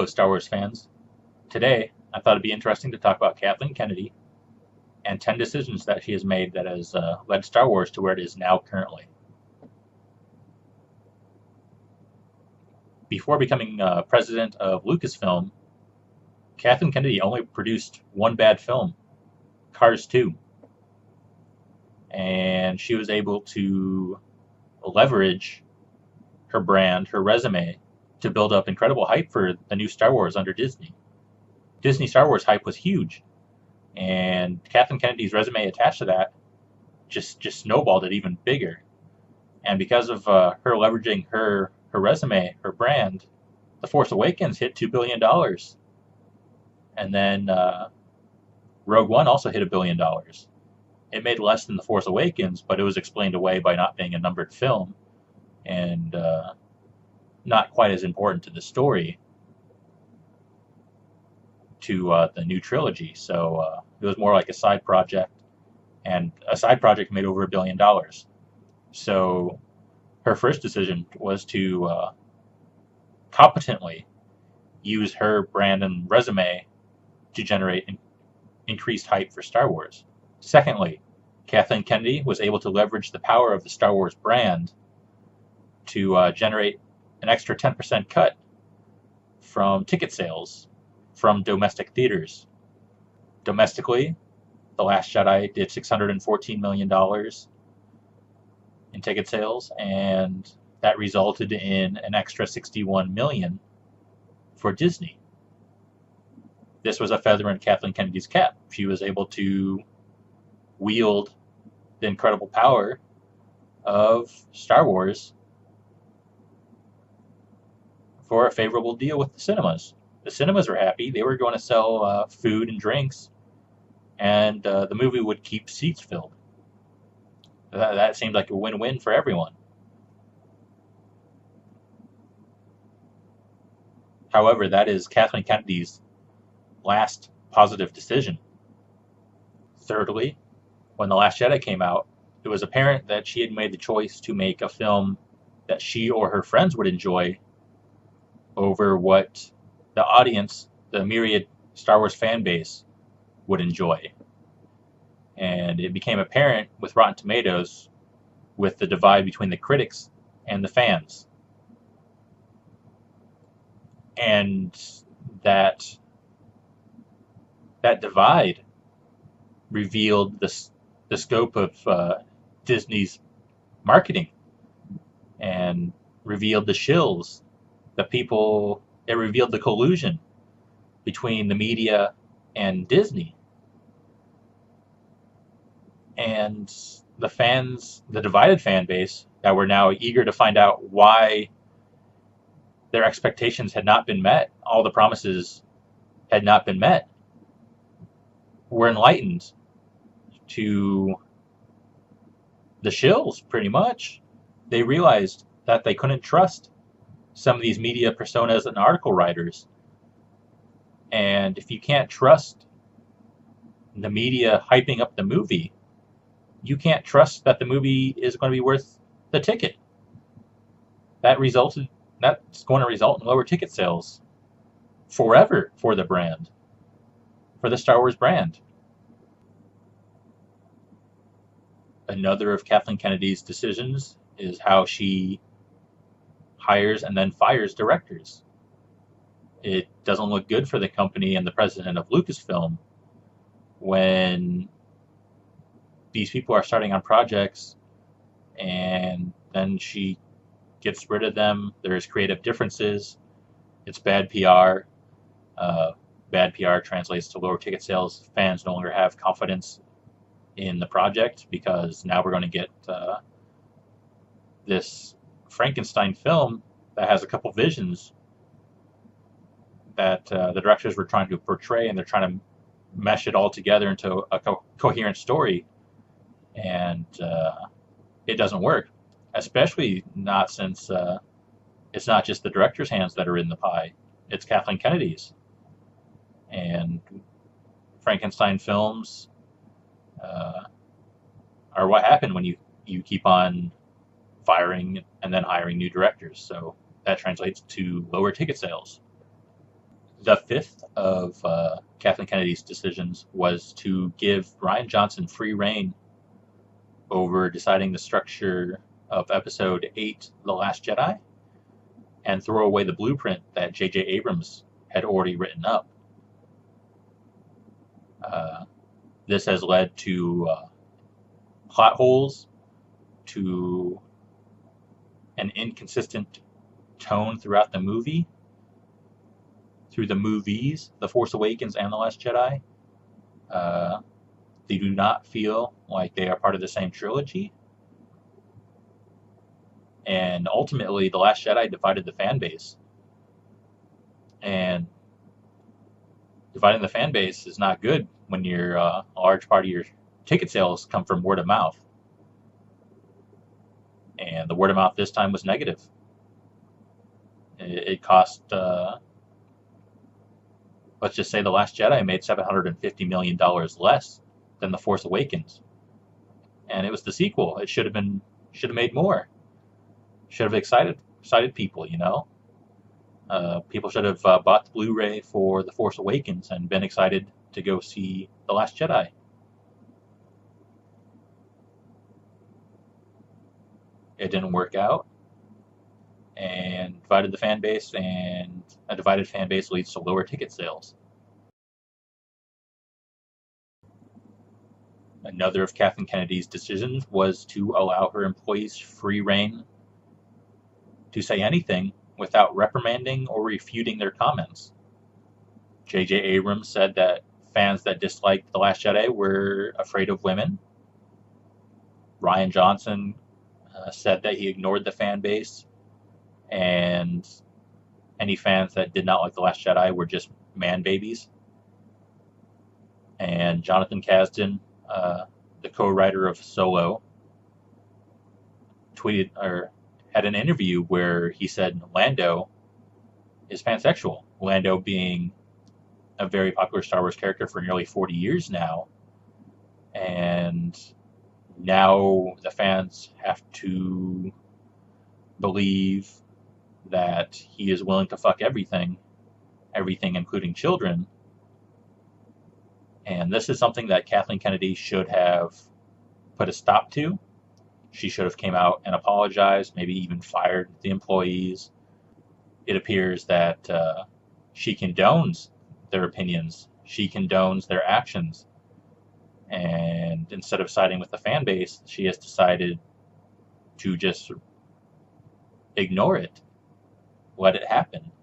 Hello, Star Wars fans. Today, I thought it'd be interesting to talk about Kathleen Kennedy and 10 decisions that she has made that has led Star Wars to where it is now currently. Before becoming president of Lucasfilm, Kathleen Kennedy only produced one bad film, Cars 2. And she was able to leverage her brand, her resume, to build up incredible hype for the new Star Wars under Disney. Disney Star Wars hype was huge, and Kathleen Kennedy's resume attached to that just snowballed it even bigger. And because of her leveraging her resume, her brand, The Force Awakens hit $2 billion. And then Rogue One also hit $1 billion. It made less than The Force Awakens, but it was explained away by not being a numbered film and not quite as important to the story to the new trilogy. So it was more like a side project, and a side project made over $1 billion. So her first decision was to competently use her brand and resume to generate increased hype for Star Wars. Secondly, Kathleen Kennedy was able to leverage the power of the Star Wars brand to generate an extra 10% cut from ticket sales from domestic theaters. Domestically, The Last Jedi did $614 million in ticket sales, and that resulted in an extra $61 million for Disney. This was a feather in Kathleen Kennedy's cap. She was able to wield the incredible power of Star Wars for a favorable deal with the cinemas. The cinemas were happy. They were going to sell food and drinks, and the movie would keep seats filled. That seemed like a win-win for everyone. However, that is Kathleen Kennedy's last positive decision. Thirdly, when The Last Jedi came out, it was apparent that she had made the choice to make a film that she or her friends would enjoy over what the audience, the myriad Star Wars fan base, would enjoy. And it became apparent with Rotten Tomatoes, with the divide between the critics and the fans. And that divide revealed the scope of Disney's marketing, and revealed the shills, the people. It revealed the collusion between the media and Disney. And the fans, the divided fan base, that were now eager to find out why their expectations had not been met, all the promises had not been met, were enlightened to the shills, pretty much. They realized that they couldn't trust some of these media personas and article writers. And if you can't trust the media hyping up the movie, you can't trust that the movie is going to be worth the ticket. That's going to result in lower ticket sales forever for the brand, for the Star Wars brand. Another of Kathleen Kennedy's decisions is how she hires and then fires directors. It doesn't look good for the company and the president of Lucasfilm when these people are starting on projects and then she gets rid of them. There's creative differences. It's bad PR. Bad PR translates to lower ticket sales. Fans no longer have confidence in the project because now we're going to get this Frankenstein film that has a couple visions that the directors were trying to portray, and they're trying to mesh it all together into a coherent story, and it doesn't work, especially not since it's not just the director's hands that are in the pie, it's Kathleen Kennedy's. And Frankenstein films are what happen when you keep on firing and then hiring new directors. So that translates to lower ticket sales. The fifth of Kathleen Kennedy's decisions was to give Rian Johnson free reign over deciding the structure of Episode 8, The Last Jedi, and throw away the blueprint that J.J. Abrams had already written up. This has led to plot holes, to an inconsistent tone throughout the movie, through the movies, The Force Awakens and The Last Jedi. They do not feel like they are part of the same trilogy. And ultimately, The Last Jedi divided the fan base. And dividing the fan base is not good when a large part of your ticket sales come from word of mouth. And the word of mouth this time was negative. It cost, let's just say The Last Jedi made $750 million less than The Force Awakens. And it was the sequel. It should have made more. Should have excited people, you know? People should have bought the Blu-ray for The Force Awakens and been excited to go see The Last Jedi. It didn't work out, and divided the fan base, and a divided fan base leads to lower ticket sales. Another of Kathleen Kennedy's decisions was to allow her employees free reign to say anything without reprimanding or refuting their comments. J.J. Abrams said that fans that disliked The Last Jedi were afraid of women. Rian Johnson said that he ignored the fan base, and any fans that did not like The Last Jedi were just man babies. And Jonathan Kasdan, the co-writer of Solo, tweeted or had an interview where he said Lando is pansexual. Lando being a very popular Star Wars character for nearly 40 years now, and now the fans have to believe that he is willing to fuck everything including children. And this is something that Kathleen Kennedy should have put a stop to. She should have came out and apologized, maybe even fired the employees. It appears that she condones their opinions. She condones their actions. And instead of siding with the fan base, she has decided to just ignore it, let it happen.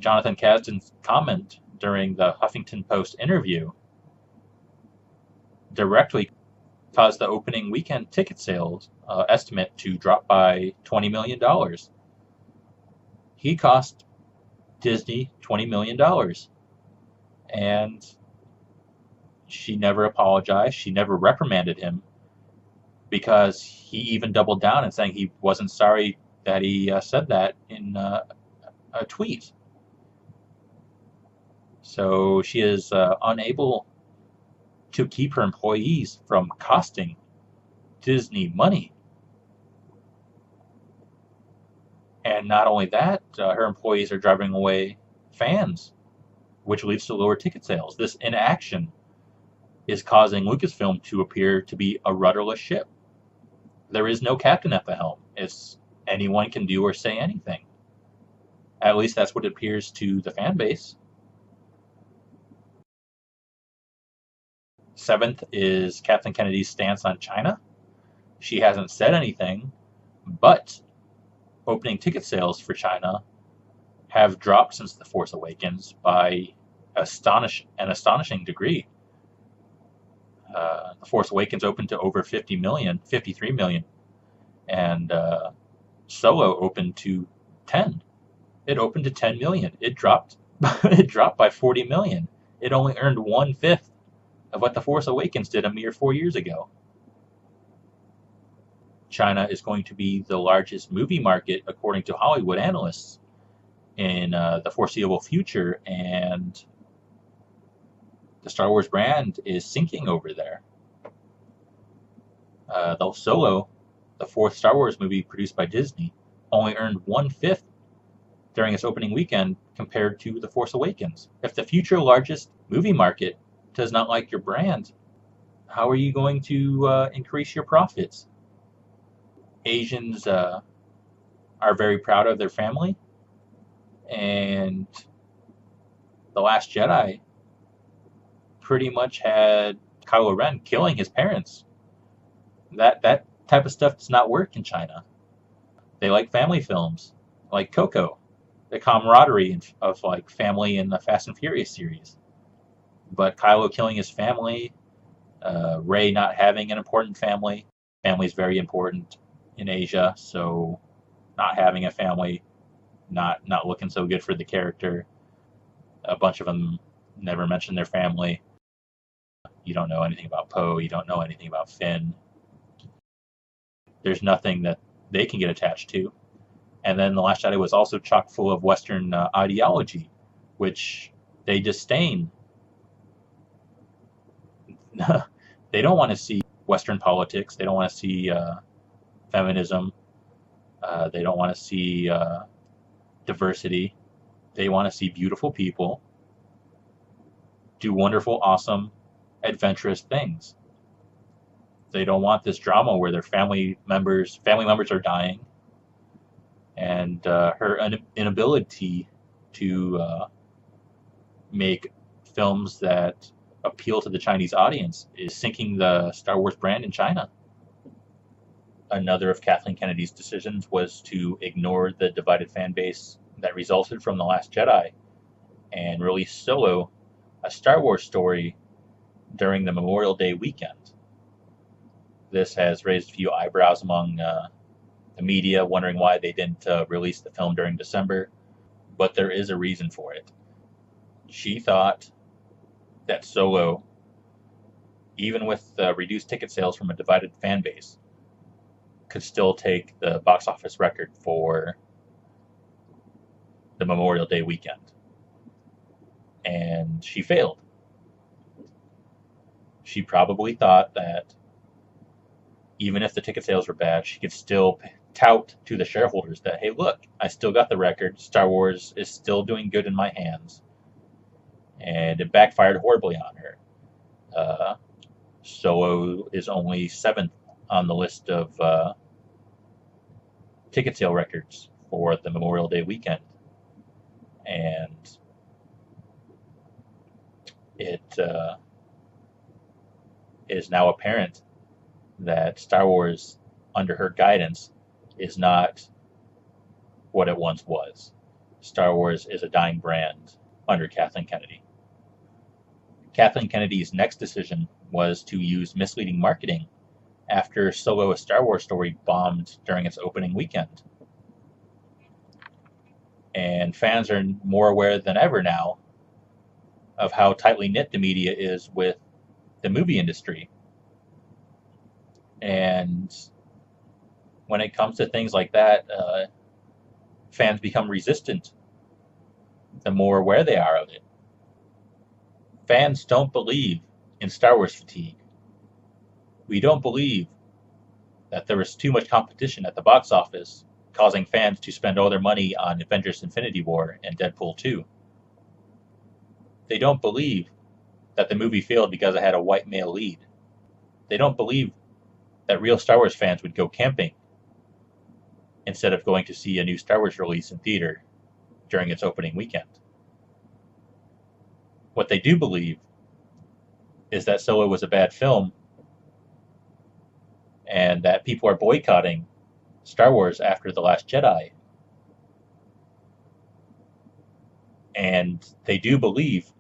Jonathan Kasdan's comment during the Huffington Post interview directly caused the opening weekend ticket sales estimate to drop by $20 million. He cost Disney $20 million. And she never apologized. She never reprimanded him, because he even doubled down and saying he wasn't sorry that he said that in a tweet. So she is unable to keep her employees from costing Disney money. And not only that, her employees are driving away fans, which leads to lower ticket sales. This inaction is causing Lucasfilm to appear to be a rudderless ship. There is no captain at the helm. It's anyone can do or say anything. At least that's what it appears to the fan base. Seventh is Kathleen Kennedy's stance on China. She hasn't said anything, but opening ticket sales for China have dropped since The Force Awakens by an astonishing degree. The Force Awakens opened to over 53 million, and Solo opened to 10. It opened to 10 million. It dropped by 40 million. It only earned 1/5 of what The Force Awakens did a mere 4 years ago. China is going to be the largest movie market, according to Hollywood analysts, in the foreseeable future, and the Star Wars brand is sinking over there. The Solo, the fourth Star Wars movie produced by Disney, only earned 1/5 during its opening weekend compared to The Force Awakens. If the future largest movie market does not like your brand, how are you going to increase your profits? Asians are very proud of their family, and The Last Jedi pretty much had Kylo Ren killing his parents. That type of stuff does not work in China. They like family films, like Coco, the camaraderie of like family in the Fast and Furious series. But Kylo killing his family, Rey not having an important family. Family is very important in Asia, so not having a family, not looking so good for the character. A bunch of them never mention their family. You don't know anything about Poe. You don't know anything about Finn. There's nothing that they can get attached to. And then The Last Jedi was also chock full of Western ideology, which they disdain. They don't want to see Western politics. They don't want to see feminism. They don't want to see diversity. They want to see beautiful people do wonderful, awesome, adventurous things. They don't want this drama where their family members are dying, and her inability to make films that appeal to the Chinese audience is sinking the Star Wars brand in China. Another of Kathleen Kennedy's decisions was to ignore the divided fan base that resulted from The Last Jedi and release Solo, a Star Wars story, during the Memorial Day weekend. This has raised a few eyebrows among the media, wondering why they didn't release the film during December, but there is a reason for it. She thought that Solo, even with reduced ticket sales from a divided fan base, could still take the box office record for the Memorial Day weekend. And she failed. She probably thought that even if the ticket sales were bad, she could still tout to the shareholders that, hey, look, I still got the record. Star Wars is still doing good in my hands. And it backfired horribly on her. Solo is only 7th on the list of ticket sale records for the Memorial Day weekend. And it is now apparent that Star Wars, under her guidance, is not what it once was. Star Wars is a dying brand under Kathleen Kennedy. Kathleen Kennedy's next decision was to use misleading marketing after Solo, a Star Wars story, bombed during its opening weekend. And fans are more aware than ever now of how tightly knit the media is with the movie industry. And when it comes to things like that, fans become resistant the more aware they are of it. Fans don't believe in Star Wars fatigue. We don't believe that there was too much competition at the box office, causing fans to spend all their money on Avengers Infinity War and Deadpool 2. They don't believe that the movie failed because it had a white male lead. They don't believe that real Star Wars fans would go camping instead of going to see a new Star Wars release in theater during its opening weekend. What they do believe is that Solo was a bad film and that people are boycotting Star Wars after The Last Jedi. And they do believe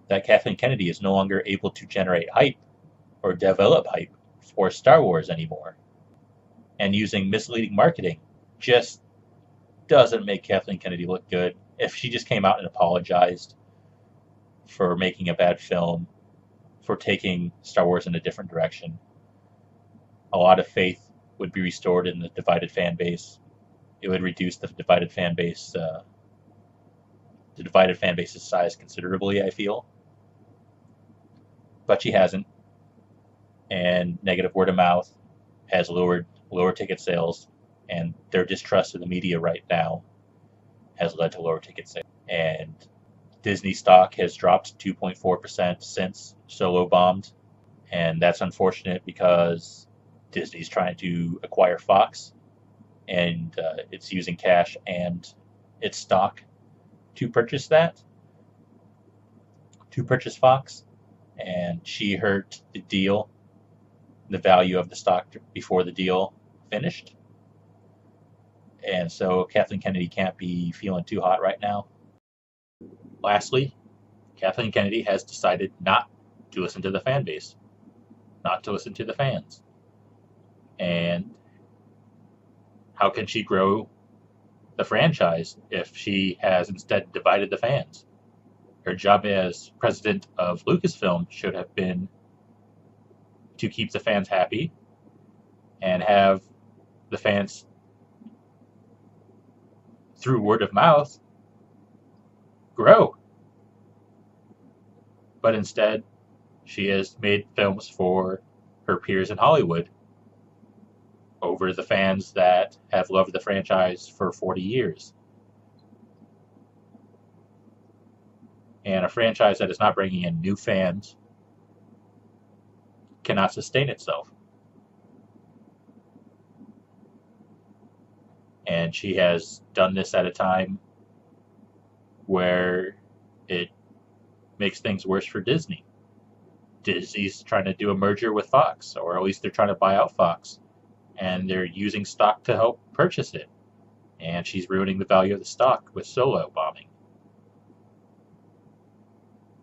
that Kathleen Kennedy is no longer able to generate hype or develop hype for Star Wars anymore. And using misleading marketing just doesn't make Kathleen Kennedy look good. If she just came out and apologized for making a bad film, for taking Star Wars in a different direction, a lot of faith would be restored in the divided fan base. It would reduce the divided fan base, the divided fan base's size considerably, I feel. But she hasn't. And negative word of mouth has lowered ticket sales, and their distrust of the media right now has led to lower ticket sales. And Disney stock has dropped 2.4% since Solo bombed. And that's unfortunate because Disney's trying to acquire Fox, and it's using cash and its stock to purchase Fox. And she hurt the deal, the value of the stock before the deal finished. And so Kathleen Kennedy can't be feeling too hot right now. Lastly, Kathleen Kennedy has decided not to listen to the fan base, not to listen to the fans. And how can she grow the franchise if she has instead divided the fans? Her job as president of Lucasfilm should have been to keep the fans happy and have the fans, through word of mouth, grow. But instead, she has made films for her peers in Hollywood over the fans that have loved the franchise for 40 years. And a franchise that is not bringing in new fans cannot sustain itself. And she has done this at a time where it makes things worse for Disney. Disney's trying to do a merger with Fox, or at least they're trying to buy out Fox, and they're using stock to help purchase it. And she's ruining the value of the stock with Solo bombing.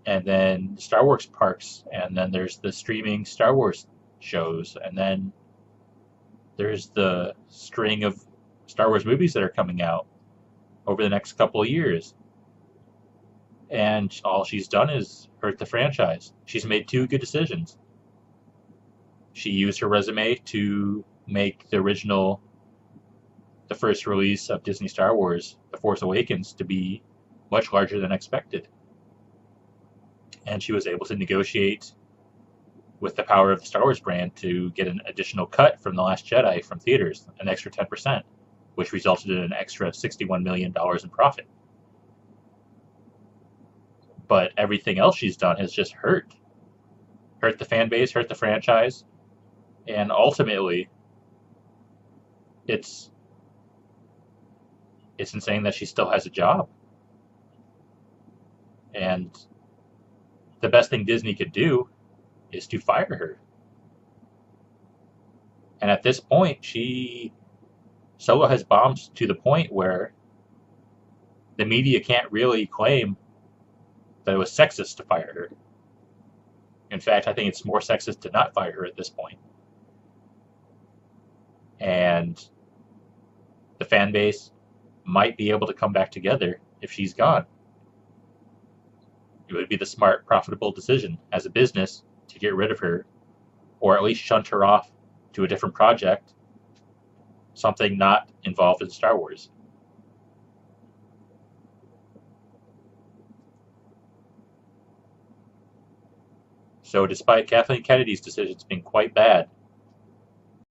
And then Star Wars parks, and then there's the streaming Star Wars shows, and then there's the string of Star Wars movies that are coming out over the next couple of years. And all she's done is hurt the franchise. She's made two good decisions. She used her resume to make the first release of Disney Star Wars, The Force Awakens, to be much larger than expected. And she was able to negotiate with the power of the Star Wars brand to get an additional cut from The Last Jedi from theaters, an extra 10%, which resulted in an extra $61 million in profit. But everything else she's done has just hurt the fan base, hurt the franchise, and ultimately, it's insane that she still has a job. And the best thing Disney could do is to fire her. And at this point, Solo has bombed to the point where the media can't really claim that it was sexist to fire her. In fact, I think it's more sexist to not fire her at this point. And the fan base might be able to come back together if she's gone. It would be the smart, profitable decision as a business to get rid of her, or at least shunt her off to a different project, something not involved in Star Wars. So despite Kathleen Kennedy's decisions being quite bad,